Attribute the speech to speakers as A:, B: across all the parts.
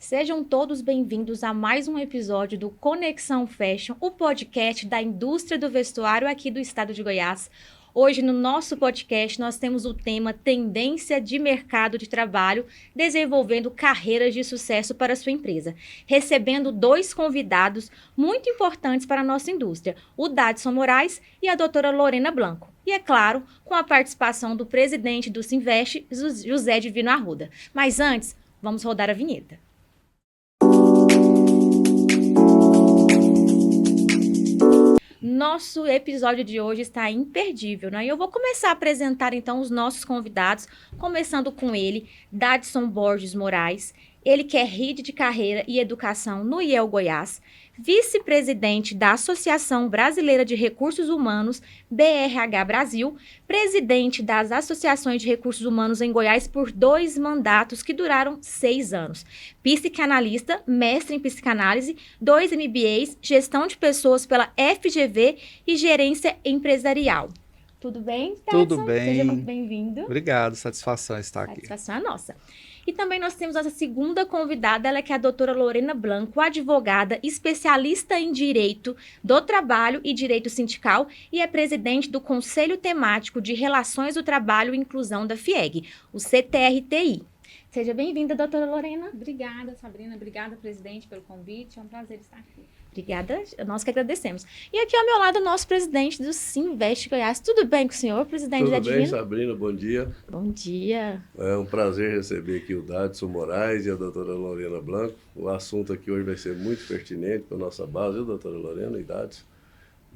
A: Sejam todos bem-vindos a mais um episódio do Conexão Fashion, o podcast da indústria do vestuário aqui do estado de Goiás. Hoje, no nosso podcast, nós temos o tema Tendência de Mercado de Trabalho, desenvolvendo carreiras de sucesso para a sua empresa. Recebendo dois convidados muito importantes para a nossa indústria, o Dadson Moraes e a doutora Lorena Blanco. E, é claro, com a participação do presidente do Sinvest, José Divino Arruda. Mas antes, vamos rodar a vinheta. Nosso episódio de hoje está imperdível, né? E eu vou começar a apresentar, então, os nossos convidados, começando com ele, Dadson Borges Moraes. Ele que é Head de Carreira e Educação no IEL Goiás, vice-presidente da Associação Brasileira de Recursos Humanos, BRH Brasil, presidente das Associações de Recursos Humanos em Goiás por 2 mandatos que duraram 6 anos. Psicanalista, mestre em psicanálise, 2 MBAs, gestão de pessoas pela FGV e gerência empresarial. Tudo bem, Dadson?
B: Tudo bem.
A: Seja muito bem-vindo.
B: Obrigado, satisfação estar aqui.
A: Satisfação é nossa. E também nós temos nossa segunda convidada, ela que é a doutora Lorena Blanco, advogada, especialista em Direito do Trabalho e Direito Sindical e é presidente do Conselho Temático de Relações do Trabalho e Inclusão da FIEG, o CTRTI. Seja bem-vinda, doutora Lorena.
C: Obrigada, Sabrina. Obrigada, presidente, pelo convite. É um prazer estar aqui.
A: Obrigada, nós que agradecemos. E aqui ao meu lado, o nosso presidente do Sinvest Goiás. Tudo bem com o senhor, presidente da
D: Tudo bem, Sabrina? Bom dia.
A: Bom dia.
D: É um prazer receber aqui o Dadson Moraes e a doutora Lorena Blanco. O assunto aqui hoje vai ser muito pertinente para a nossa base, viu, doutora Lorena e Dadson?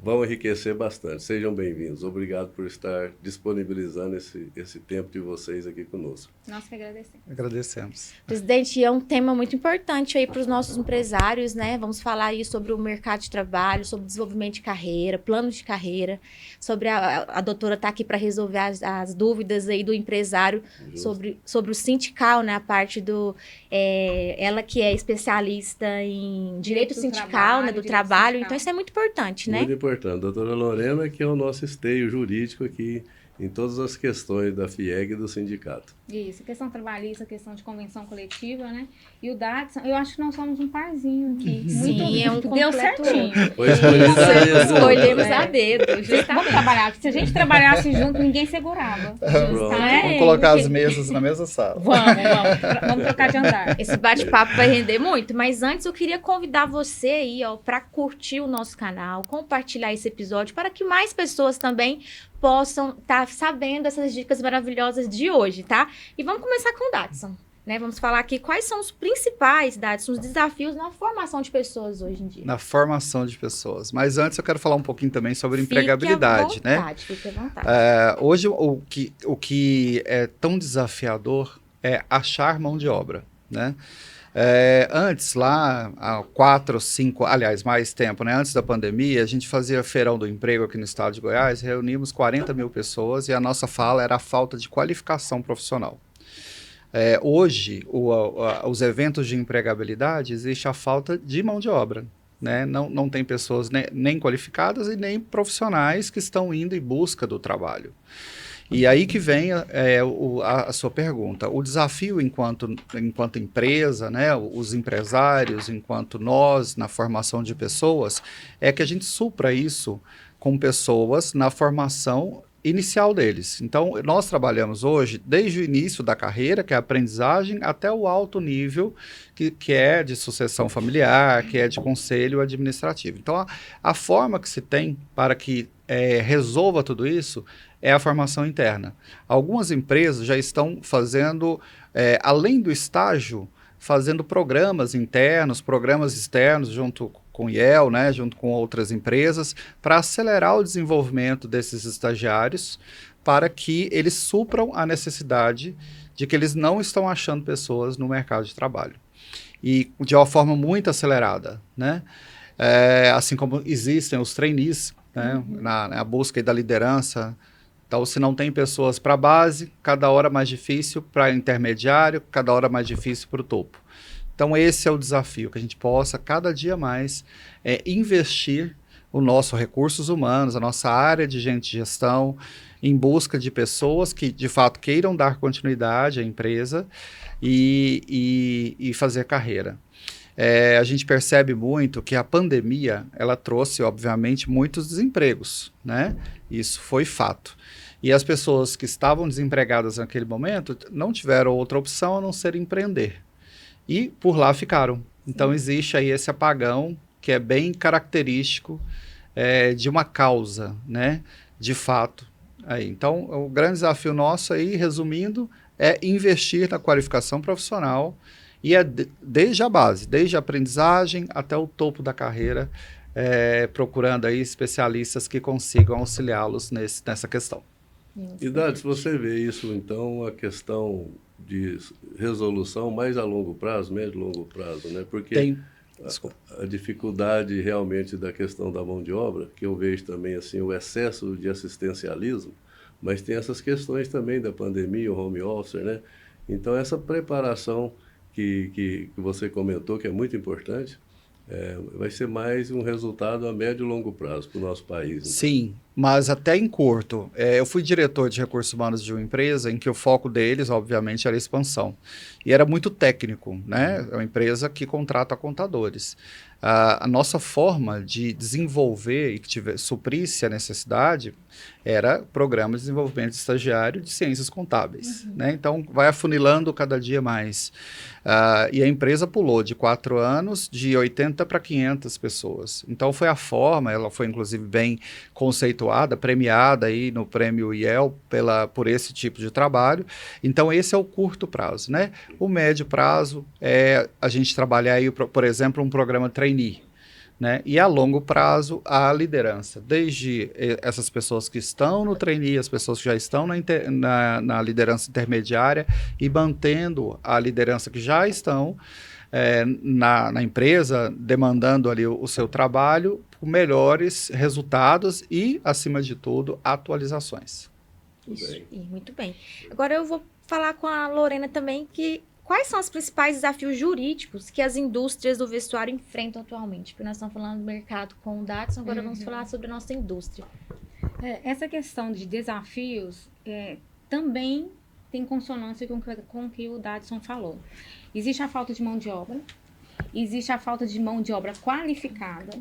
D: Vão enriquecer bastante. Sejam bem-vindos. Obrigado por estar disponibilizando esse tempo de vocês aqui conosco.
C: Nós que agradecemos.
B: Agradecemos.
A: Presidente, é um tema muito importante aí para os nossos empresários, né? Vamos falar aí sobre o mercado de trabalho, sobre desenvolvimento de carreira, planos de carreira, sobre a doutora estar aqui para resolver as dúvidas aí do empresário sobre o sindical, né? A parte do... ela que é especialista em direito sindical, né? Do trabalho. Então, isso é muito importante, né?
D: Muito importante. A doutora Lorena, que é o nosso esteio jurídico aqui em todas as questões da FIEG e do sindicato.
C: Isso, questão trabalhista, questão de convenção coletiva, né? E o Dadson, eu acho que nós somos um parzinho aqui.
A: Sim, é um
C: deu certinho.
D: Foi escolhido a dedo.
A: Escolhemos a dedo, justamente.
C: Vamos trabalhar. Se a gente trabalhasse junto, ninguém segurava.
B: Vamos colocar as mesas na mesma sala.
C: Vamos trocar de andar.
A: Esse bate-papo vai render muito, mas antes eu queria convidar você aí, ó, para curtir o nosso canal, compartilhar esse episódio para que mais pessoas também possam estar sabendo essas dicas maravilhosas de hoje, tá? E vamos começar com o Dadson, né? Vamos falar aqui quais são os principais, Dadson, os desafios na formação de pessoas hoje em dia.
B: Na formação de pessoas. Mas antes eu quero falar um pouquinho também sobre
A: Fique
B: empregabilidade,
A: à vontade, né? Fique à vontade.
B: Hoje o que é tão desafiador é achar mão de obra, né? Antes, lá, há 4, 5, aliás, mais tempo, né? Antes da pandemia, a gente fazia feirão do emprego aqui no estado de Goiás, reunimos 40 mil pessoas e a nossa fala era a falta de qualificação profissional. Hoje, os eventos de empregabilidade, existe a falta de mão de obra, né? Não tem pessoas nem qualificadas e nem profissionais que estão indo em busca do trabalho. E aí que vem a sua pergunta. O desafio enquanto empresa, né, os empresários, enquanto nós, na formação de pessoas, é que a gente supra isso com pessoas na formação inicial deles. Então, nós trabalhamos hoje, desde o início da carreira, que é a aprendizagem, até o alto nível, que é de sucessão familiar, que é de conselho administrativo. Então, a forma que se tem para que resolva tudo isso é a formação interna. Algumas empresas já estão fazendo, além do estágio, fazendo programas internos, programas externos, junto com o IEL, né, junto com outras empresas, para acelerar o desenvolvimento desses estagiários, para que eles supram a necessidade de que eles não estão achando pessoas no mercado de trabalho. E de uma forma muito acelerada, né? Assim como existem os trainees, né, na busca da liderança. Então, se não tem pessoas para a base, cada hora mais difícil para intermediário, cada hora mais difícil para o topo. Então, esse é o desafio, que a gente possa, cada dia mais, investir o nosso recursos humanos, a nossa área de gestão, em busca de pessoas que, de fato, queiram dar continuidade à empresa e fazer carreira. A gente percebe muito que a pandemia, ela trouxe, obviamente, muitos desempregos, né? Isso foi fato. E as pessoas que estavam desempregadas naquele momento não tiveram outra opção a não ser empreender. E por lá ficaram. Então existe aí esse apagão que é bem característico de uma causa, né? De fato. Aí. Então o grande desafio nosso aí, resumindo, é investir na qualificação profissional e desde a base, desde a aprendizagem até o topo da carreira, procurando aí especialistas que consigam auxiliá-los nessa questão.
D: E Dade, se você vê isso, então, a questão de resolução mais a longo prazo, médio e longo prazo, né? Porque a dificuldade realmente da questão da mão de obra, que eu vejo também assim, o excesso de assistencialismo, mas tem essas questões também da pandemia, o home office, né? Então, essa preparação que você comentou, que é muito importante, vai ser mais um resultado a médio e longo prazo para o nosso país. Então.
B: Sim, mas até em curto. Eu fui diretor de recursos humanos de uma empresa em que o foco deles, obviamente, era a expansão. E era muito técnico, né? É uma empresa que contrata contadores. A nossa forma de desenvolver e que suprisse a necessidade era programa de desenvolvimento de estagiário de ciências contábeis. Né? Então, vai afunilando cada dia mais. E a empresa pulou de 4 anos, de 80 para 500 pessoas. Então, foi a forma, ela foi inclusive bem conceituada, premiada aí no prêmio IEL por esse tipo de trabalho. Então, esse é o curto prazo. Né? O médio prazo é a gente trabalhar aí, por exemplo, um programa trainee. Né? E a longo prazo, a liderança, desde essas pessoas que estão no trainee, as pessoas que já estão na liderança intermediária e mantendo a liderança que já estão na empresa, demandando ali o seu trabalho, com melhores resultados e, acima de tudo, atualizações.
A: Muito bem. Agora eu vou falar com a Lorena também quais são os principais desafios jurídicos que as indústrias do vestuário enfrentam atualmente? Porque nós estamos falando do mercado com o Datsun, agora vamos falar sobre a nossa indústria.
C: Essa questão de desafios também tem consonância com o que o Datsun falou. Existe a falta de mão de obra, existe a falta de mão de obra qualificada,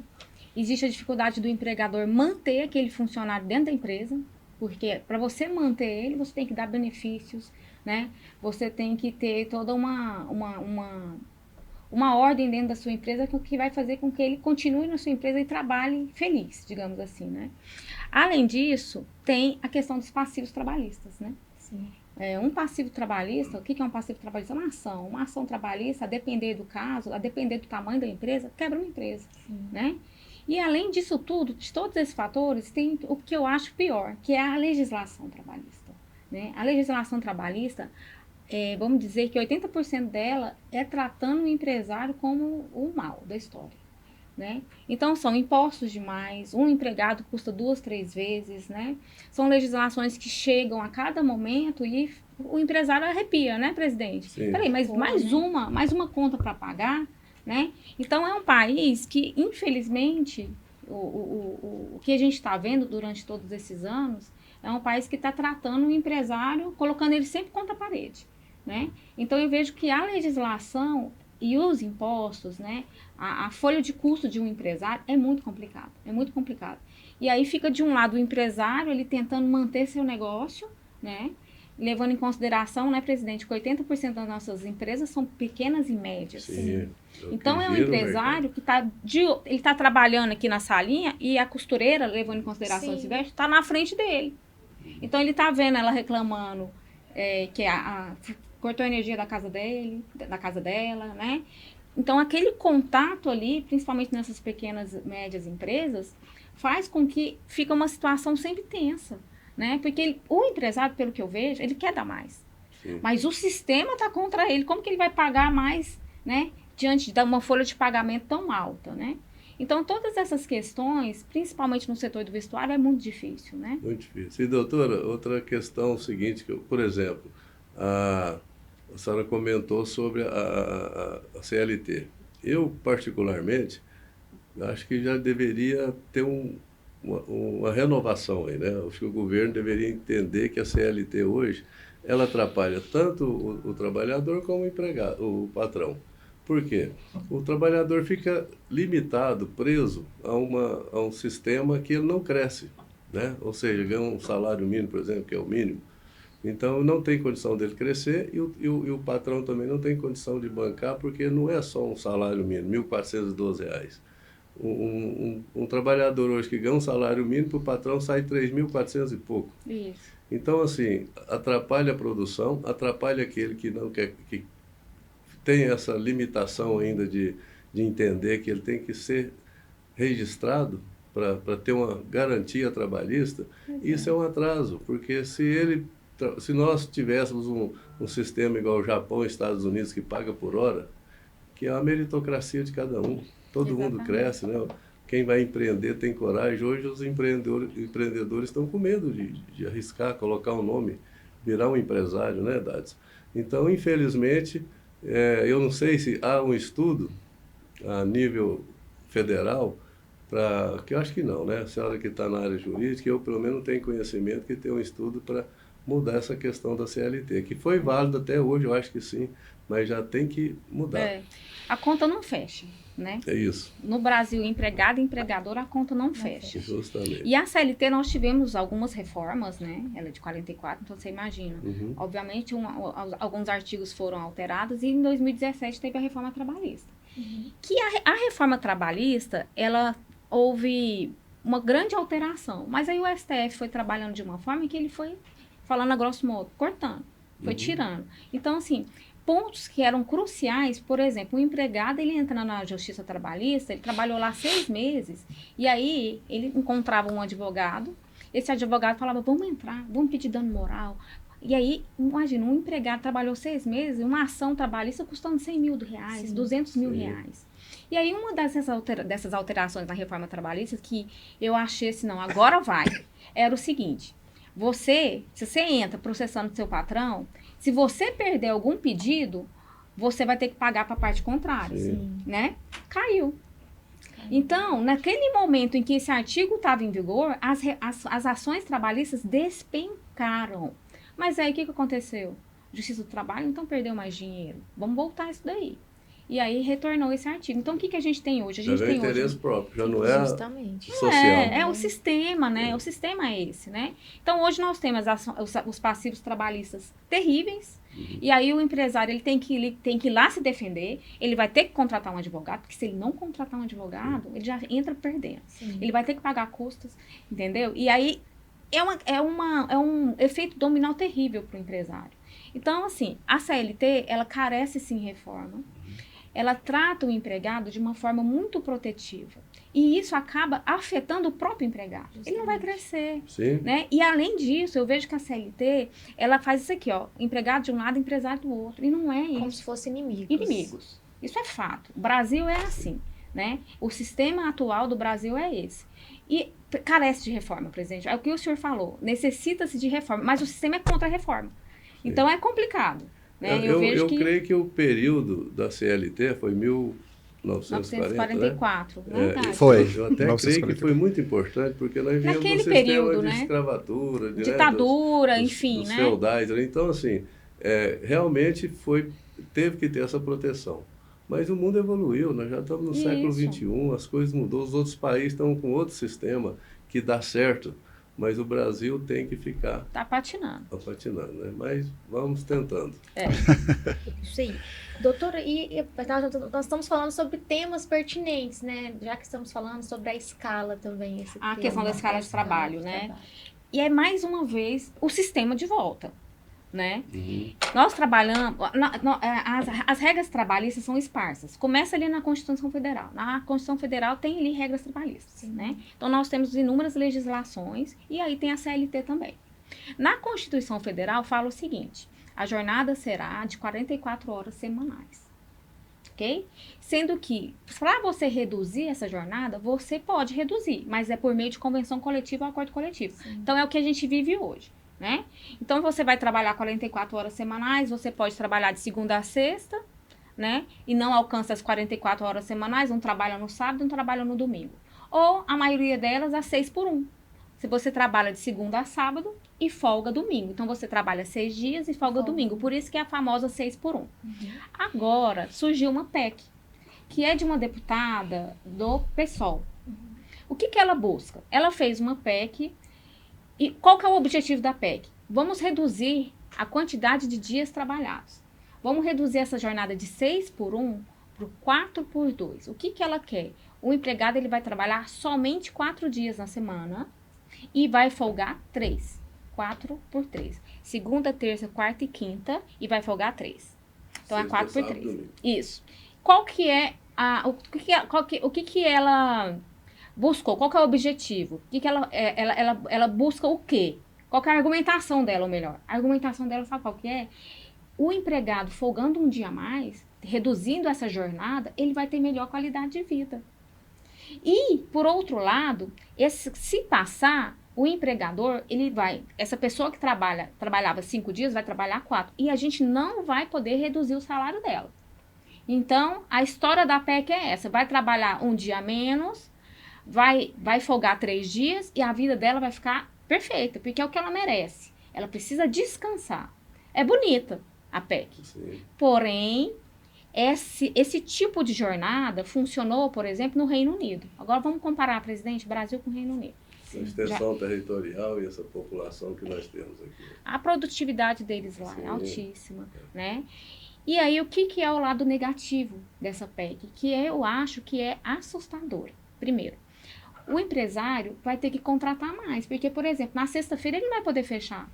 C: existe a dificuldade do empregador manter aquele funcionário dentro da empresa, porque para você manter ele, você tem que dar benefícios, né? Você tem que ter toda uma ordem dentro da sua empresa que vai fazer com que ele continue na sua empresa e trabalhe feliz, digamos assim, né? Além disso, tem a questão dos passivos trabalhistas, né?
A: Sim.
C: Um passivo trabalhista, o que é um passivo trabalhista? Uma ação trabalhista, a depender do caso, a depender do tamanho da empresa, quebra uma empresa, né? E além disso tudo, de todos esses fatores, tem o que eu acho pior, que é a legislação trabalhista. Né? A legislação trabalhista, vamos dizer que 80% dela é tratando o empresário como o mal da história. Né? Então, são impostos demais, um empregado custa 2, 3 vezes, né? São legislações que chegam a cada momento e o empresário arrepia, né, presidente?
D: Sim.
C: Peraí, mas mais uma conta para pagar, né? Então, é um país que, infelizmente, o que a gente está vendo durante todos esses anos, é um país que está tratando o empresário, colocando ele sempre contra a parede, né? Então, eu vejo que a legislação e os impostos, né? A folha de custo de um empresário é muito complicado, E aí fica de um lado o empresário, ele tentando manter seu negócio, né? Levando em consideração, né, presidente, que 80% das nossas empresas são pequenas e médias.
D: Sim,
C: então, é um empresário que ele está trabalhando aqui na salinha e a costureira, levando em consideração esse verso, está na frente dele. Então, ele está vendo ela reclamando que cortou a energia da casa dela, né? Então, aquele contato ali, principalmente nessas pequenas e médias empresas, faz com que fique uma situação sempre tensa. Né? Porque o empresário, pelo que eu vejo, ele quer dar mais.
D: Sim.
C: Mas o sistema está contra ele. Como que ele vai pagar mais, né? Diante de uma folha de pagamento tão alta, né? Então, todas essas questões, principalmente no setor do vestuário, é muito difícil, né?
D: Muito difícil. E, doutora, outra questão seguinte, por exemplo, a senhora comentou sobre a CLT. Eu, particularmente, acho que já deveria ter uma renovação aí, né? Acho que o governo deveria entender que a CLT hoje, ela atrapalha tanto o trabalhador como o empregado, o patrão. Por quê? O trabalhador fica limitado, preso a um sistema que ele não cresce, né? Ou seja, ganha um salário mínimo, por exemplo, que é o mínimo. Então, não tem condição dele crescer e o patrão também não tem condição de bancar, porque não é só um salário mínimo, R$ 1.412. Um trabalhador hoje que ganha um salário mínimo, para o patrão sai 3.400 e pouco.
C: Isso.
D: Então, assim, atrapalha a produção, atrapalha aquele que não quer, que tem essa limitação ainda de entender que ele tem que ser registrado para ter uma garantia trabalhista. Isso é um atraso, porque se nós tivéssemos um sistema igual o Japão e Estados Unidos, que paga por hora, que é a meritocracia de cada um. Todo mundo cresce, né? Quem vai empreender tem coragem. Hoje os empreendedores estão com medo de arriscar, colocar um nome, virar um empresário, né, Dads? Então, infelizmente, eu não sei se há um estudo a nível federal, que eu acho que não, né? A senhora que está na área jurídica, eu pelo menos não tenho conhecimento que tem um estudo para mudar essa questão da CLT, que foi válido até hoje, eu acho que sim, mas já tem que mudar.
C: A conta não fecha, né?
D: É isso.
C: No Brasil, empregado e empregador, a conta não fecha.
D: Justamente.
C: E a CLT, nós tivemos algumas reformas, né? Ela é de 44, então você imagina.
D: Uhum.
C: Obviamente, alguns artigos foram alterados e em 2017 teve a reforma trabalhista. Que a reforma trabalhista, ela houve uma grande alteração, mas aí o STF foi trabalhando de uma forma que ele foi, falando a grosso modo, cortando, foi tirando. Então, assim, pontos que eram cruciais, por exemplo, o empregado, ele entra na justiça trabalhista, ele trabalhou lá 6 meses, e aí ele encontrava um advogado, esse advogado falava, vamos entrar, vamos pedir dano moral. E aí, imagina, um empregado trabalhou 6 meses, uma ação trabalhista custando R$100 mil,
A: Sim.
C: 200 mil reais. E aí, uma dessas alterações na reforma trabalhista que eu achei assim, não, agora vai, era o seguinte, se você entra processando seu patrão, se você perder algum pedido, você vai ter que pagar para a parte contrária, né? Caiu. Então, naquele momento em que esse artigo estava em vigor, as ações trabalhistas despencaram. Mas aí, o que aconteceu? Justiça do Trabalho, então, perdeu mais dinheiro. Vamos voltar isso daí. E aí, retornou esse artigo. Então, o que a gente tem hoje? A gente
D: já
C: tem
D: é interesse
C: hoje...
D: próprio, já não é
A: Justamente.
D: social.
C: É o sistema, né? O sistema é esse, né? Então, hoje nós temos os passivos trabalhistas terríveis. E aí, o empresário, ele tem que ir lá se defender. Ele vai ter que contratar um advogado, porque se ele não contratar um advogado, ele já entra perdendo. Ele vai ter que pagar custas, entendeu? E aí, é um efeito dominó terrível para o empresário. Então, assim, a CLT, ela carece, sim, de reforma. Ela trata o empregado de uma forma muito protetiva. E isso acaba afetando o próprio empregado. Justamente. Ele não vai crescer.
D: Sim.
C: Né? E, além disso, eu vejo que a CLT, ela faz isso aqui, ó. Empregado de um lado, empresário do outro. E não é isso.
A: Como se fossem inimigos.
C: Inimigos. Isso é fato. O Brasil é assim, né? O sistema atual do Brasil é esse. E carece de reforma, presidente. É o que o senhor falou. Necessita-se de reforma. Mas o sistema é contra a reforma. Então, é complicado. Né?
D: Eu creio que o período da CLT foi 1944,
C: né?
B: Foi.
D: Eu até creio que foi muito importante, porque nós vivemos
C: naquele
D: um sistema
C: período,
D: de
C: né?
D: escravatura,
C: ditadura,
D: dos
C: enfim,
D: dos
C: né?
D: feudais. Então, assim, realmente teve que ter essa proteção. Mas o mundo evoluiu, nós já estamos no século XXI, as coisas mudou, os outros países estão com outro sistema que dá certo. Mas o Brasil tem que ficar...
C: Tá patinando.
D: Tá patinando, né? Mas vamos tentando.
A: Isso aí. Doutora, nós estamos falando sobre temas pertinentes, né? Já que estamos falando sobre a escala também.
C: A questão da escala de trabalho, né? E é, mais uma vez, o sistema de volta, né? Nós trabalhamos... As regras trabalhistas são esparsas. Começa ali na Constituição Federal. Na Constituição Federal tem ali regras trabalhistas, né? Então, nós temos inúmeras legislações e aí tem a CLT também. Na Constituição Federal fala o seguinte, a jornada será de 44 horas semanais, ok? Sendo que, para você reduzir essa jornada, você pode reduzir, mas é por meio de convenção coletiva ou acordo coletivo. Então, é o que a gente vive hoje. Né? Então, você vai trabalhar 44 horas semanais, você pode trabalhar de segunda a sexta, né? E não alcança as 44 horas semanais, um trabalha no sábado, um trabalha no domingo. ou a maioria delas a 6x1. Se você trabalha de segunda a sábado e folga domingo. Então, você trabalha 6 dias e folga domingo. Por isso que é a famosa 6x1. Agora, surgiu uma PEC, que é de uma deputada do PSOL. O que ela busca? Ela fez uma PEC. E qual que é o objetivo da PEC? Vamos reduzir a quantidade de dias trabalhados. Vamos reduzir essa jornada de 6x1 para 4x2. O que ela quer? O empregado ele vai trabalhar somente 4 dias na semana e vai folgar 3. 4x3. Segunda, terça, quarta e quinta e vai folgar 3. Então é 4x3. Isso. Qual que é o que ela buscou? Qual que é o objetivo? Ela busca o quê? Qual que é a argumentação dela, ou melhor? A argumentação dela, sabe qual que é? O empregado folgando um dia a mais, reduzindo essa jornada, ele vai ter melhor qualidade de vida. E, por outro lado, se passar, o empregador, essa pessoa que trabalhava 5 dias, vai trabalhar 4. E a gente não vai poder reduzir o salário dela. Então, a história da PEC é essa. Vai trabalhar um dia a menos, vai folgar 3 dias e a vida dela vai ficar perfeita, porque é o que ela merece. Ela precisa descansar. É bonita a PEC.
D: Sim.
C: Porém, esse tipo de jornada funcionou, por exemplo, no Reino Unido. Agora vamos comparar, presidente, Brasil com o Reino Unido.
D: A extensão territorial e essa população que nós temos aqui.
C: A produtividade deles lá
D: Sim.
C: é altíssima, né? E aí, o que é o lado negativo dessa PEC? Que eu acho que é assustador. Primeiro, o empresário vai ter que contratar mais, porque, por exemplo, na sexta-feira ele não vai poder fechar.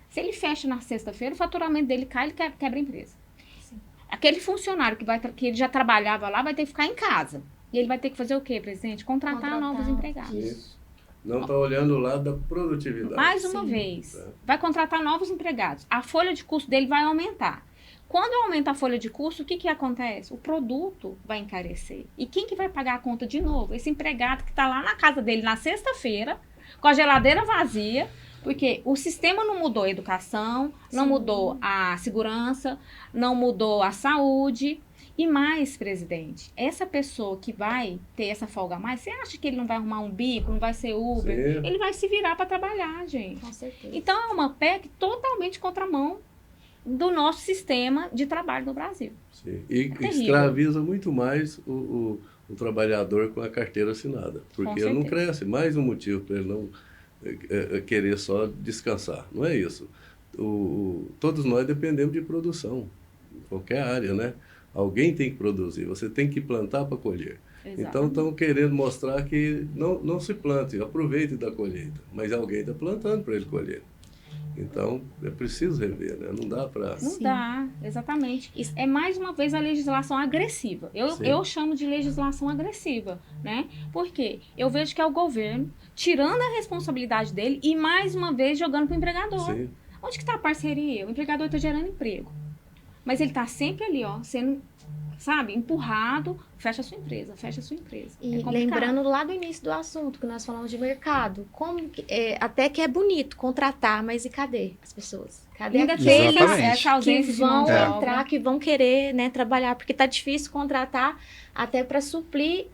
C: Se ele fecha na sexta-feira, o faturamento dele cai, ele quebra a empresa. Sim. Aquele funcionário que ele já trabalhava lá vai ter que ficar em casa. E ele vai ter que fazer o quê, presidente? Contratar novos empregados.
D: Sim. Não está olhando o lado da produtividade.
C: Mais uma vez, vai contratar novos empregados. A folha de custo dele vai aumentar. Quando aumenta a folha de custo, o que acontece? O produto vai encarecer. E quem que vai pagar a conta de novo? Esse empregado que está lá na casa dele na sexta-feira, com a geladeira vazia, porque o sistema não mudou a educação, não mudou a segurança, não mudou a saúde. E mais, presidente, essa pessoa que vai ter essa folga a mais, você acha que ele não vai arrumar um bico, não vai ser Uber?
D: Sim.
C: Ele vai se virar para trabalhar, gente.
A: Com certeza.
C: Então, é uma PEC totalmente contramão do nosso sistema de trabalho no Brasil.
D: Sim. E
C: terrível.
D: escraviza muito mais o trabalhador com a carteira assinada, porque ele não cresce. Mais um motivo para ele não querer só descansar. Não é isso. Todos nós dependemos de produção, em qualquer área, né? Alguém tem que produzir, você tem que plantar para colher.
C: Exatamente.
D: Então, estão querendo mostrar que não se plante, aproveite da colheita, mas alguém está plantando para ele colher. Então, é preciso rever, né? Não dá para...
C: Não dá, exatamente. É mais uma vez a legislação agressiva. Eu chamo de legislação agressiva, né? Porque eu vejo que é o governo tirando a responsabilidade dele e mais uma vez jogando para o empregador.
D: Sim.
C: Onde que está a parceria? O empregador está gerando emprego. Mas ele está sempre ali, ó, sendo, sabe, empurrado, fecha a sua empresa.
A: E lembrando lá do início do assunto, que nós falamos de mercado, até que é bonito contratar, mas e cadê as pessoas? Cadê
C: Ainda
A: aqueles
C: tem essa ausência
A: que vão
C: de mão de
A: entrar,
C: obra.
A: que vão querer, né, trabalhar? Porque tá difícil contratar até para suprir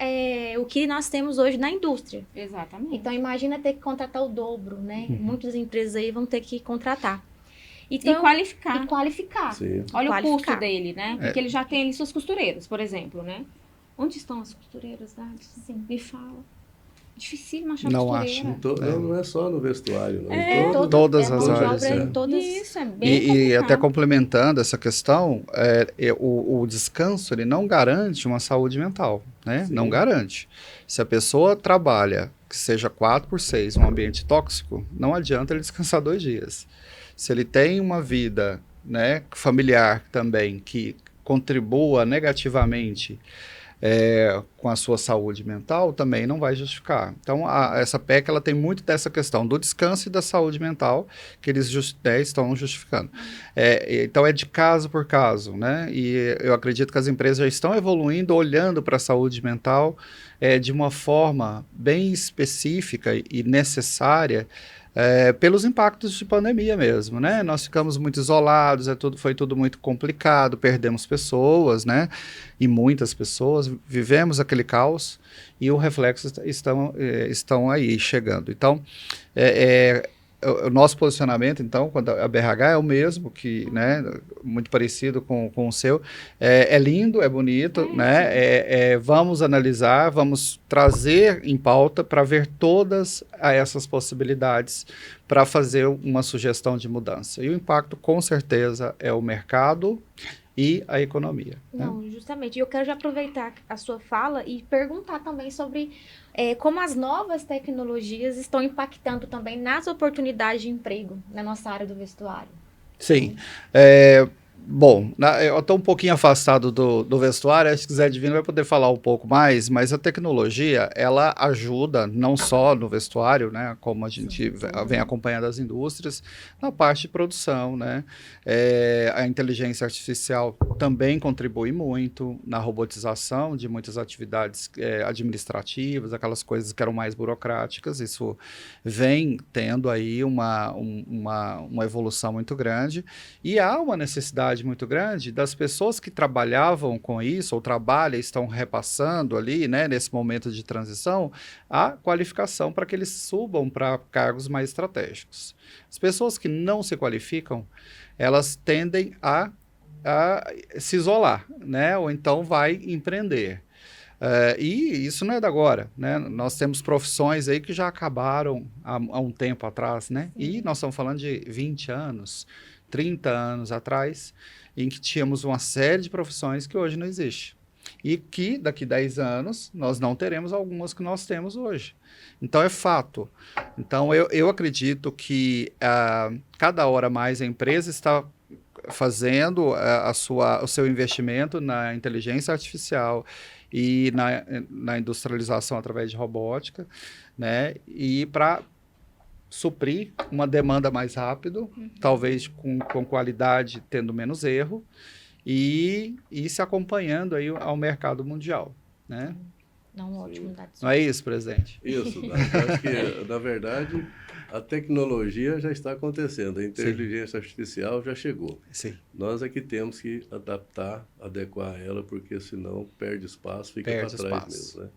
A: o que nós temos hoje na indústria.
C: Exatamente.
A: Então, imagina ter que contratar o dobro, né? Muitas empresas aí vão ter que contratar.
C: E qualificar.
A: E qualificar.
D: Sim.
C: Olha
A: Qualificar.
C: o custo dele, né? Porque ele já tem ali suas costureiras, por exemplo, né? Onde estão as costureiras, Dades?
A: Sim.
C: Me fala. Difícil achar
B: Não
C: costureira.
D: Não é só no vestuário, não.
B: Todas as
A: mão de
B: áreas.
A: obra em todas.
C: Isso, é bem
B: E
C: complicado.
B: até complementando essa questão, o descanso ele não garante uma saúde mental, né?
D: Sim.
B: Não garante. Se a pessoa trabalha, que seja 4x6, um ambiente tóxico, não adianta ele descansar 2 dias. Se ele tem uma vida, né, familiar também que contribua negativamente com a sua saúde mental, também não vai justificar. Então, essa PEC ela tem muito dessa questão do descanso e da saúde mental que eles estão justificando. Então, é de caso por caso, né? E eu acredito que as empresas já estão evoluindo, olhando para a saúde mental de uma forma bem específica e necessária, pelos impactos de pandemia mesmo, né? Nós ficamos muito isolados, foi tudo muito complicado, perdemos pessoas, né? E muitas pessoas, vivemos aquele caos e o reflexo estão aí chegando. Então, o nosso posicionamento, então, quando a BRH é o mesmo, que, né, muito parecido com o seu, é lindo, é bonito, né, vamos analisar, vamos trazer em pauta para ver todas essas possibilidades para fazer uma sugestão de mudança. E o impacto, com certeza, é o mercado e a economia.
A: Não,
B: né?
A: justamente. E eu quero já aproveitar a sua fala e perguntar também sobre como as novas tecnologias estão impactando também nas oportunidades de emprego na nossa área do vestuário.
B: Sim. Bom, eu estou um pouquinho afastado do vestuário, acho que o Zé Divino vai poder falar um pouco mais, mas a tecnologia, ela ajuda não só no vestuário, né, como a gente vem acompanhando as indústrias, na parte de produção, né, a inteligência artificial também contribui muito na robotização de muitas atividades administrativas, aquelas coisas que eram mais burocráticas, isso vem tendo aí uma evolução muito grande, e há uma necessidade muito grande das pessoas que trabalhavam com isso, ou trabalham, estão repassando ali, né, nesse momento de transição, a qualificação para que eles subam para cargos mais estratégicos. As pessoas que não se qualificam, elas tendem a se isolar, né, ou então vai empreender. E isso não é da agora, né? Nós temos profissões aí que já acabaram há um tempo atrás, né? E nós estamos falando de 20 anos, 30 anos atrás, em que tínhamos uma série de profissões que hoje não existe. E que daqui 10 anos nós não teremos algumas que nós temos hoje. Então é fato. Então eu acredito que cada hora mais a empresa está fazendo o seu investimento na inteligência artificial e na industrialização através de robótica, né? E para suprir uma demanda mais rápido, talvez com qualidade, tendo menos erro, e se acompanhando aí ao mercado mundial, né?
A: Não, ótimo.
B: Não é isso, presidente?
D: Isso, eu acho que, na verdade, a tecnologia já está acontecendo, a inteligência artificial já chegou.
B: Sim.
D: Nós é que temos que adaptar, adequar ela, porque senão perde espaço, fica para trás mesmo, né?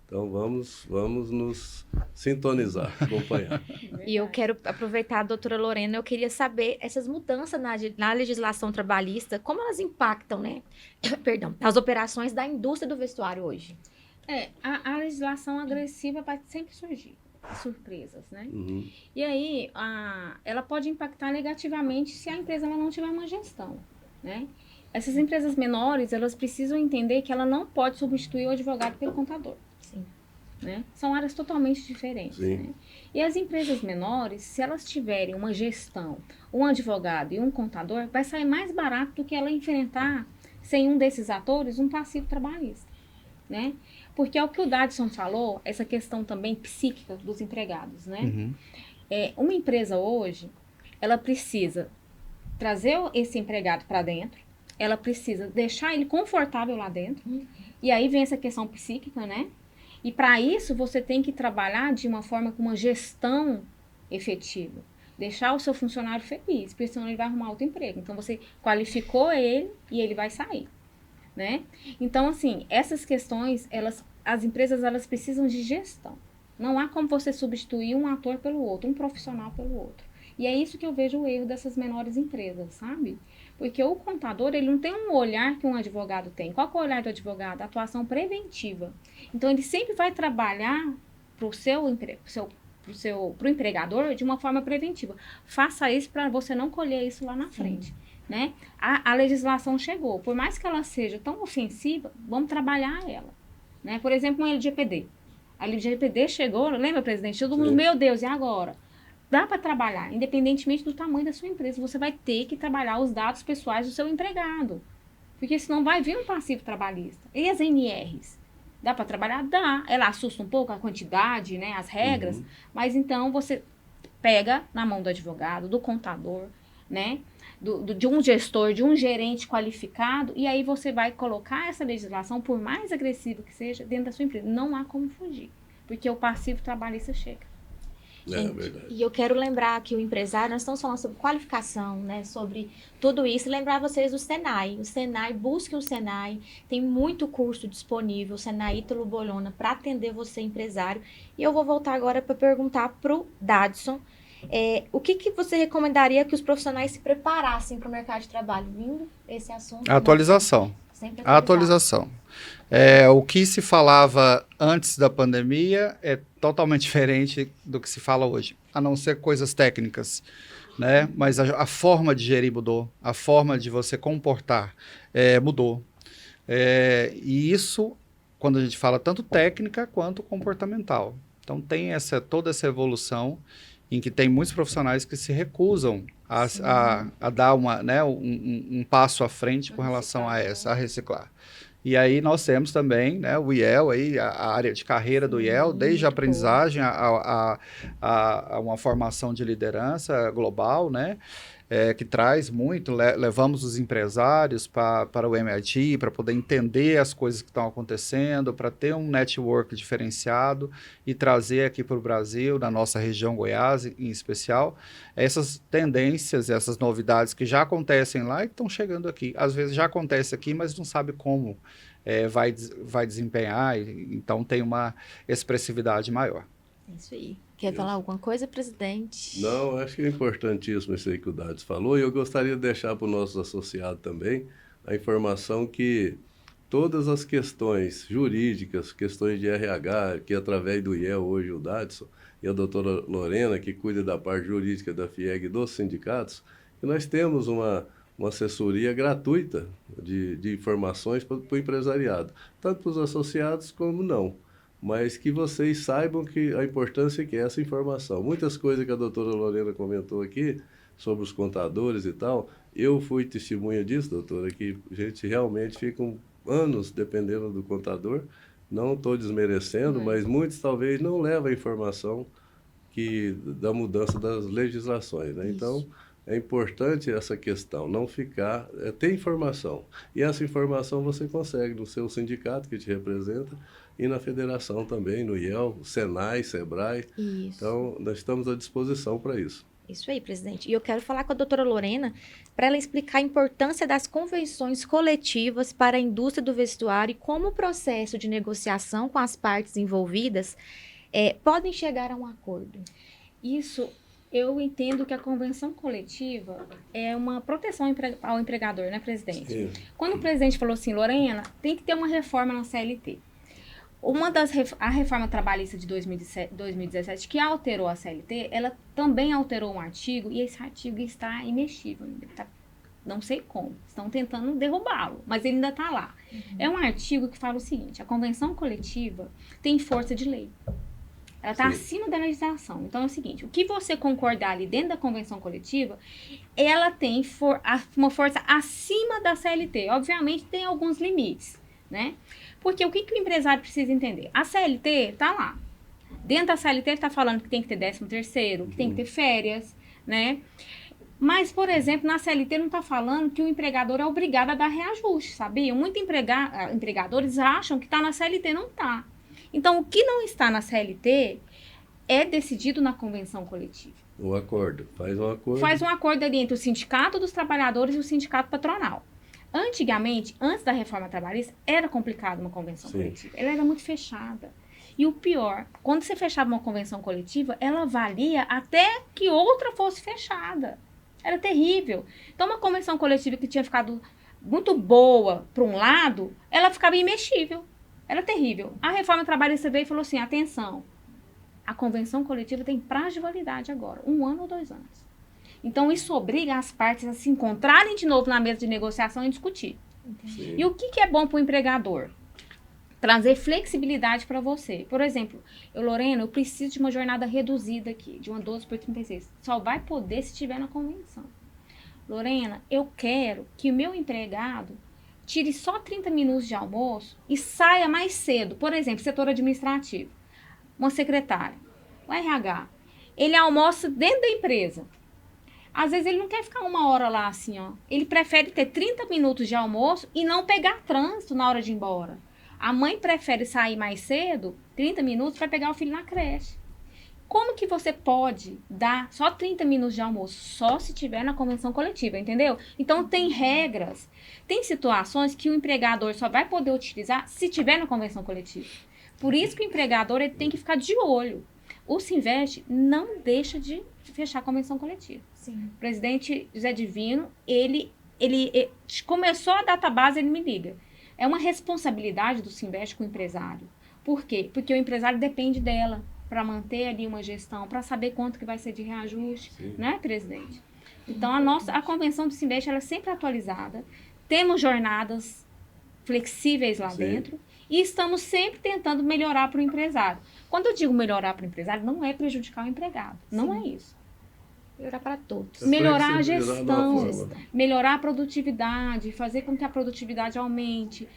D: Então, vamos nos sintonizar, acompanhar.
A: E eu quero aproveitar, doutora Lorena, eu queria saber essas mudanças na legislação trabalhista, como elas impactam, né? Perdão, as operações da indústria do vestuário hoje.
C: A legislação agressiva vai sempre surgir, surpresas, né?
D: Uhum.
C: E aí, ela pode impactar negativamente se a empresa ela não tiver uma gestão, né? Essas empresas menores, elas precisam entender que ela não pode substituir o advogado pelo contador.
A: Sim.
C: Né? São áreas totalmente diferentes. Né? E as empresas menores, se elas tiverem uma gestão, um advogado e um contador, vai sair mais barato do que ela enfrentar, sem um desses atores, um passivo trabalhista. Né? Porque é o que o Dadson falou, essa questão também psíquica dos empregados. Né?
B: Uhum.
C: Uma empresa hoje, ela precisa trazer esse empregado para dentro, ela precisa deixar ele confortável lá dentro, e aí vem essa questão psíquica, né? E para isso você tem que trabalhar de uma forma com uma gestão efetiva. Deixar o seu funcionário feliz, porque senão ele vai arrumar outro emprego. Então você qualificou ele e ele vai sair, né? Então assim, essas questões, as empresas elas precisam de gestão. Não há como você substituir um ator pelo outro, um profissional pelo outro. E é isso que eu vejo o erro dessas menores empresas, sabe? Porque o contador, ele não tem um olhar que um advogado tem. Qual que é o olhar do advogado? A atuação preventiva. Então, ele sempre vai trabalhar pro empregador de uma forma preventiva. Faça isso para você não colher isso lá na frente. Né? A legislação chegou. Por mais que ela seja tão ofensiva, vamos trabalhar ela. Né? Por exemplo, uma LGPD. A LGPD chegou, lembra, presidente? Todo mundo, meu Deus, e agora? Dá para trabalhar, independentemente do tamanho da sua empresa. Você vai ter que trabalhar os dados pessoais do seu empregado. Porque senão vai vir um passivo trabalhista. E as NRs? Dá para trabalhar? Dá. Ela assusta um pouco a quantidade, né, as regras. Mas então você pega na mão do advogado, do contador, né, de um gestor, de um gerente qualificado. E aí você vai colocar essa legislação, por mais agressiva que seja, dentro da sua empresa. Não há como fugir. Porque o passivo trabalhista chega.
A: Gente,
D: verdade.
A: e eu quero lembrar que o empresário, nós estamos falando sobre qualificação, né? Sobre tudo isso. E lembrar vocês do Senai. O Senai, busquem o Senai. Tem muito curso disponível, o Senai Ítalo Bolhona, para atender você, empresário. E eu vou voltar agora para perguntar para o Dadson. O que você recomendaria que os profissionais se preparassem para o mercado de trabalho? Vindo esse assunto.
B: Atualização.
A: Sempre
B: A atualização. O que se falava antes da pandemia é totalmente diferente do que se fala hoje, a não ser coisas técnicas, né? Mas a forma de gerir mudou, a forma de você comportar mudou. E isso, quando a gente fala tanto técnica quanto comportamental. Então tem toda essa evolução em que tem muitos profissionais que se recusam a dar um passo à frente com relação a reciclar. E aí nós temos também, né, o IEL, aí, a área de carreira do IEL, desde a aprendizagem a uma formação de liderança global, né, que traz muito, levamos os empresários para o MIT, para poder entender as coisas que estão acontecendo, para ter um network diferenciado e trazer aqui para o Brasil, na nossa região Goiás em especial, essas tendências, essas novidades que já acontecem lá e estão chegando aqui. Às vezes já acontece aqui, mas não sabe como vai desempenhar, então tem uma expressividade maior.
A: Isso aí. Quer falar alguma coisa, presidente?
D: Não, acho que é importantíssimo isso aí que o Dadson falou, e eu gostaria de deixar para os nossos associados também a informação que todas as questões jurídicas, questões de RH, que através do IEL hoje o Dadson e a doutora Lorena, que cuida da parte jurídica da FIEG dos sindicatos, que nós temos uma assessoria gratuita de informações para o empresariado, tanto para os associados como não. Mas que vocês saibam que a importância que é essa informação. Muitas coisas que a doutora Lorena comentou aqui, sobre os contadores e tal, eu fui testemunha disso, doutora, que a gente realmente fica anos dependendo do contador. Não estou desmerecendo, mas muitos talvez não levam a informação da mudança das legislações, né? Então, é importante essa questão, não ficar, ter informação. E essa informação você consegue no seu sindicato que te representa, e na federação também, no IEL, Senai, Sebrae.
A: Isso.
D: Então, nós estamos à disposição para isso.
A: Isso aí, presidente. E eu quero falar com a doutora Lorena para ela explicar a importância das convenções coletivas para a indústria do vestuário e como o processo de negociação com as partes envolvidas podem chegar a um acordo.
C: Isso, eu entendo que a convenção coletiva é uma proteção ao empregador, né, presidente?
D: Sim.
C: Quando o presidente falou assim, Lorena, tem que ter uma reforma na CLT. A reforma trabalhista de 2017, que alterou a CLT, ela também alterou um artigo, e esse artigo está imexível. Não sei como, estão tentando derrubá-lo, mas ele ainda está lá. É um artigo que fala o seguinte, a convenção coletiva tem força de lei. Ela está acima da legislação. Então, é o seguinte, o que você concordar ali dentro da convenção coletiva, ela tem uma força acima da CLT. Obviamente, tem alguns limites, né? Porque o que o empresário precisa entender? A CLT está lá. Dentro da CLT, ele está falando que tem que ter 13º, que tem que ter férias, né? Mas, por exemplo, na CLT não está falando que o empregador é obrigado a dar reajuste, sabia? Muitos empregadores acham que está na CLT, não está. Então, o que não está na CLT é decidido na convenção coletiva.
D: O acordo, faz um acordo.
C: Faz um acordo ali entre o sindicato dos trabalhadores e o sindicato patronal. Antigamente, antes da reforma trabalhista, era complicado uma convenção coletiva. Ela era muito fechada. E o pior, quando você fechava uma convenção coletiva, ela valia até que outra fosse fechada. Era terrível. Então, uma convenção coletiva que tinha ficado muito boa para um lado, ela ficava imexível. Era terrível. A reforma trabalhista veio e falou assim, atenção, a convenção coletiva tem prazo de validade agora, 1 ano ou 2 anos. Então, isso obriga as partes a se encontrarem de novo na mesa de negociação e discutir. E o que é bom para o empregador? Trazer flexibilidade para você. Por exemplo, Lorena, eu preciso de uma jornada reduzida aqui, de uma 12/36. Só vai poder se estiver na convenção. Lorena, eu quero que o meu empregado tire só 30 minutos de almoço e saia mais cedo. Por exemplo, setor administrativo. Uma secretária, o RH. Ele almoça dentro da empresa. Às vezes ele não quer ficar 1 hora lá assim, ó. Ele prefere ter 30 minutos de almoço e não pegar trânsito na hora de ir embora. A mãe prefere sair mais cedo, 30 minutos, para pegar o filho na creche. Como que você pode dar só 30 minutos de almoço? Só se tiver na convenção coletiva, entendeu? Então, tem regras. Tem situações que o empregador só vai poder utilizar se tiver na convenção coletiva. Por isso que o empregador ele tem que ficar de olho. O Sinvest não deixa de fechar a convenção coletiva.
A: Sim.
C: O presidente José Divino, ele começou a database, ele me liga. É uma responsabilidade do Sinvest com o empresário. Por quê? Porque o empresário depende dela para manter ali uma gestão, para saber quanto que vai ser de reajuste, né, presidente? Então, a convenção do Sinvest, ela é sempre atualizada. Temos jornadas flexíveis lá dentro e estamos sempre tentando melhorar para o empresário. Quando eu digo melhorar para o empresário, não é prejudicar o empregado, não é isso.
A: Melhorar para todos.
C: Melhorar a gestão, melhorar a produtividade, fazer com que a produtividade aumente,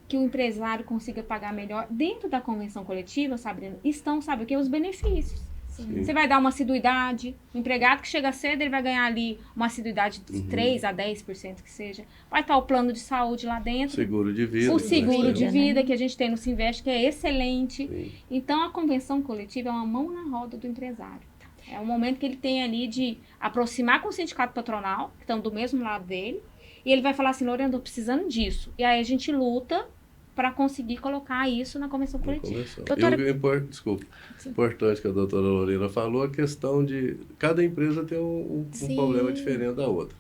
C: que o empresário consiga pagar melhor. Dentro da convenção coletiva, Sabrina, estão, sabe o que? Os benefícios.
A: Sim.
C: Você vai dar uma assiduidade, o empregado que chega cedo, ele vai ganhar ali uma assiduidade de 3 a 10% que seja. Vai estar o plano de saúde lá dentro.
D: Seguro de vida.
C: O seguro de
A: né?
C: vida que a gente tem no Sinvest, que é excelente.
D: Sim.
C: Então, a convenção coletiva é uma mão na roda do empresário. É um momento que ele tem ali de aproximar com o sindicato patronal, que estão do mesmo lado dele, e ele vai falar assim, Lorena, estou precisando disso. E aí a gente luta para conseguir colocar isso na convenção coletiva.
A: Doutora...
D: Desculpa. Importante que a doutora Lorena falou, a questão de cada empresa tem um problema diferente da outra.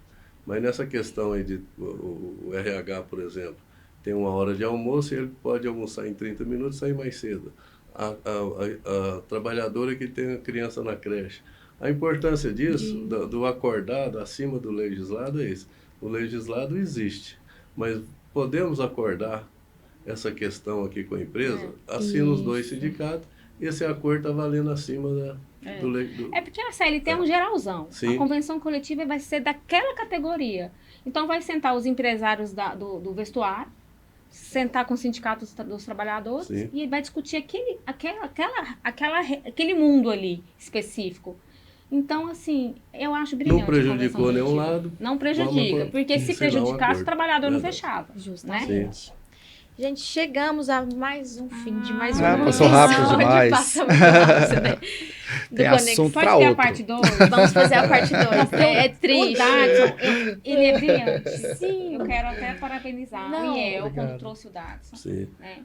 D: Mas nessa questão aí de o RH, por exemplo, tem uma hora de almoço e ele pode almoçar em 30 minutos e sair mais cedo. A trabalhadora que tem a criança na creche. A importância disso, do acordado acima do legislado, é isso. O legislado existe, mas podemos acordar essa questão aqui com a empresa, assina os dois sindicatos, e esse acordo está valendo acima do legislado.
C: É porque a CLT é um geralzão.
D: Sim.
C: A convenção coletiva vai ser daquela categoria. Então, vai sentar os empresários do vestuário, sentar com os sindicatos dos trabalhadores,
D: Sim.
C: e vai discutir aquele mundo ali específico. Então, assim, eu acho brilhante.
D: Não prejudicou nenhum lado.
C: Não prejudica, porque se prejudicasse, o trabalhador não fechava.
A: Justamente. Gente, chegamos a mais um fim de mais
B: Ah,
A: uma
B: passou
A: episódio.
B: rápido demais.
A: Passa muito rápido, né?
B: Tem assunto
C: Pode
B: para
C: ter a
B: outro.
C: parte 2?
A: Vamos fazer a parte 2. É triste.
C: O Dadson, ele é brilhante.
A: Sim.
C: Eu quero até parabenizar
A: Não,
C: o IEL
B: obrigado.
C: quando trouxe o Dadson.
D: Sim.
C: Né?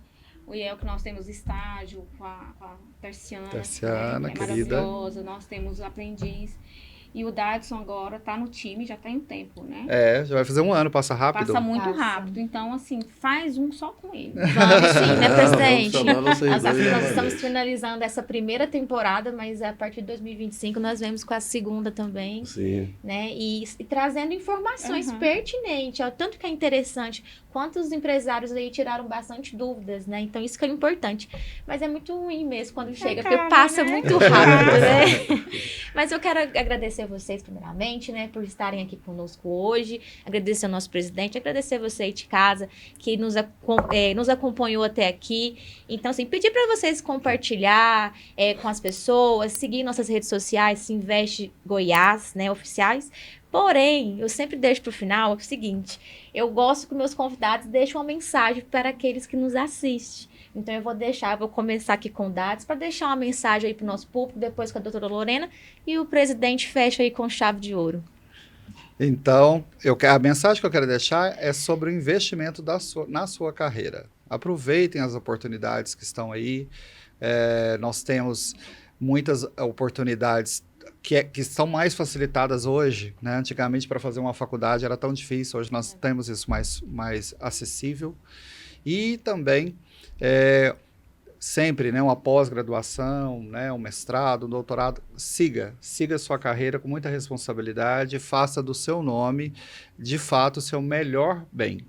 C: O IEL que nós temos estágio com a Terciana,
B: Terciana,
C: que é
B: querida.
C: maravilhosa. Nós temos aprendiz. E o Dadson agora está no time, já tem um tempo, né?
B: Já vai fazer um ano, passa rápido.
C: Passa muito
A: Passa.
C: rápido. Então, assim, faz um só com ele.
A: Vamos sim, né, presidente?
D: Vamos chamar vocês
A: Nós
D: dois
A: estamos
D: novamente.
A: finalizando essa primeira temporada, mas a partir de 2025 nós vemos com a segunda também,
D: Sim.
A: né? E trazendo informações
C: Uhum.
A: pertinentes, ó, tanto que é interessante, quanto os empresários aí tiraram bastante dúvidas, né? Então isso que é importante. Mas é muito ruim mesmo quando chega, porque
C: calma,
A: passa
C: né?
A: muito rápido, né? Mas eu quero agradecer a vocês primeiramente, né, por estarem aqui conosco hoje, agradecer ao nosso presidente, agradecer você aí de casa que nos acompanhou até aqui. Então, assim, pedir para vocês compartilhar com as pessoas, seguir nossas redes sociais, Sinvest Goiás, né, oficiais. Porém, eu sempre deixo para o final o seguinte, eu gosto que meus convidados deixem uma mensagem para aqueles que nos assistem. Então, eu vou começar aqui com dados para deixar uma mensagem aí para o nosso público, depois com a doutora Lorena, e o presidente fecha aí com chave de ouro.
B: Então, a mensagem que eu quero deixar é sobre o investimento na sua carreira. Aproveitem as oportunidades que estão aí. Nós temos muitas oportunidades que são mais facilitadas hoje, né? Antigamente, para fazer uma faculdade era tão difícil, hoje nós temos isso mais acessível. E também, sempre, né, uma pós-graduação, né, um mestrado, um doutorado, siga a sua carreira com muita responsabilidade, faça do seu nome, de fato, o seu melhor bem.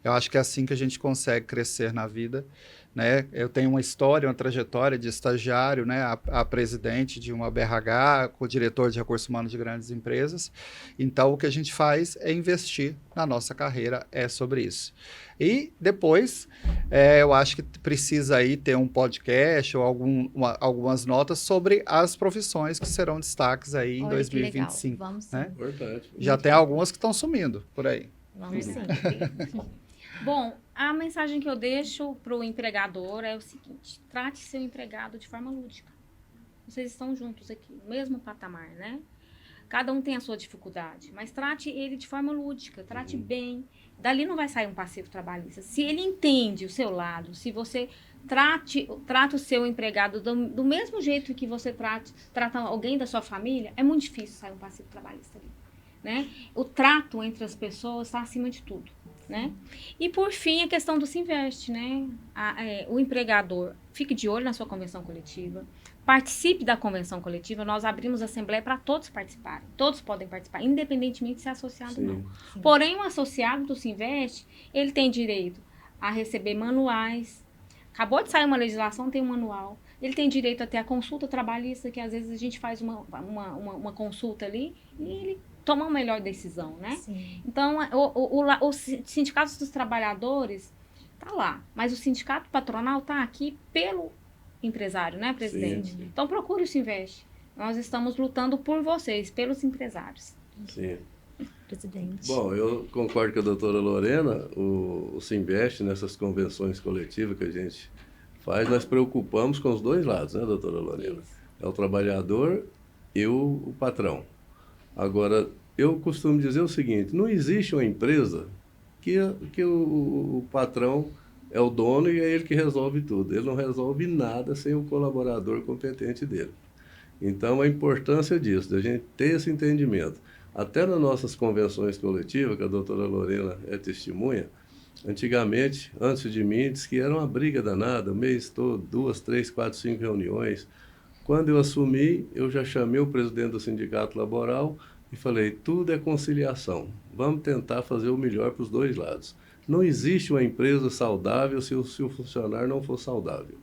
B: Eu acho que é assim que a gente consegue crescer na vida, né? Eu tenho uma história, uma trajetória de estagiário, né, a presidente de uma BRH, com o diretor de recursos humanos de grandes empresas. Então, o que a gente faz é investir na nossa carreira, é sobre isso. E depois, eu acho que precisa aí ter um podcast ou algumas notas sobre as profissões que serão destaques aí em
A: Olha,
B: 2025.
A: que legal. Vamos sim.
B: Né?
D: Importante.
B: Já tem algumas que estão sumindo por aí.
A: Vamos sim.
C: Bom, a mensagem que eu deixo para o empregador é o seguinte: trate seu empregado de forma lúdica. vocês estão juntos aqui, no mesmo patamar, né? Cada um tem a sua dificuldade, mas trate ele de forma lúdica, trate bem. Dali não vai sair um passivo trabalhista. Se ele entende o seu lado, se você trata o seu empregado do mesmo jeito que você trata alguém da sua família, é muito difícil sair um passivo trabalhista ali, né? O trato entre as pessoas está acima de tudo, né? E por fim, a questão do Sinvest, né? O empregador, fique de olho na sua convenção coletiva, participe da convenção coletiva. Nós abrimos a assembleia para todos participarem. Todos podem participar, independentemente de ser associado ou não.
A: Sim.
C: Porém, um associado do Sinvest, ele tem direito a receber manuais. Acabou de sair uma legislação, tem um manual. Ele tem direito a ter a consulta trabalhista, que às vezes a gente faz uma consulta ali e ele toma uma melhor decisão, né?
A: Sim.
C: Então, o sindicato dos trabalhadores está lá, mas o sindicato patronal está aqui pelo empresário, né, presidente?
D: Sim.
C: Então, procure o Sinvest. Nós estamos lutando por vocês, pelos empresários.
D: Sim.
A: Presidente.
D: Bom, eu concordo com a doutora Lorena. O Sinvest, nessas convenções coletivas que a gente faz, nós preocupamos com os dois lados, né, doutora Lorena?
C: Isso.
D: É o trabalhador e o patrão. Agora, eu costumo dizer o seguinte, não existe uma empresa que o patrão é o dono e é ele que resolve tudo. Ele não resolve nada sem o colaborador competente dele. Então, a importância disso, da gente ter esse entendimento. Até nas nossas convenções coletivas, que a doutora Lorena é testemunha, antigamente, antes de mim, disse que era uma briga danada, o mês todo, 2, 3, 4, 5 reuniões. Quando eu assumi, eu já chamei o presidente do Sindicato Laboral e falei, tudo é conciliação. Vamos tentar fazer o melhor para os dois lados. Não existe uma empresa saudável se o funcionário não for saudável.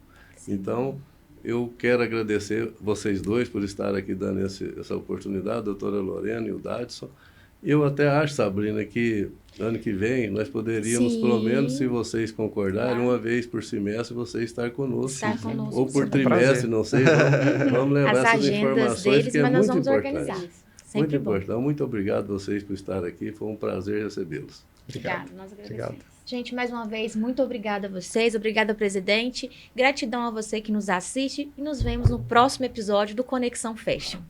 D: Então, eu quero agradecer vocês dois por estar aqui dando essa oportunidade, a doutora Lorena e o Dadson. Eu até acho, Sabrina, que ano que vem nós poderíamos,
A: Sim.
D: pelo menos, se vocês concordarem, uma vez por semestre, você estar conosco.
A: Estar conosco,
D: Ou por
A: sim.
D: trimestre,
B: Prazer.
D: não sei. Vamos levar
A: As
D: essas
A: agendas
D: informações,
A: deles,
D: que é
A: mas nós
D: muito
A: vamos
D: importante.
A: organizar.
D: Muito
A: Sempre bom.
D: importante. Muito obrigado a vocês por estar aqui. Foi um prazer recebê-los.
B: Obrigado.
C: Obrigada, nós
B: Obrigado.
C: agradecemos.
A: Gente, mais uma vez, muito obrigada a vocês, obrigada, presidente. Gratidão a você que nos assiste e nos vemos no próximo episódio do Conexão Fashion.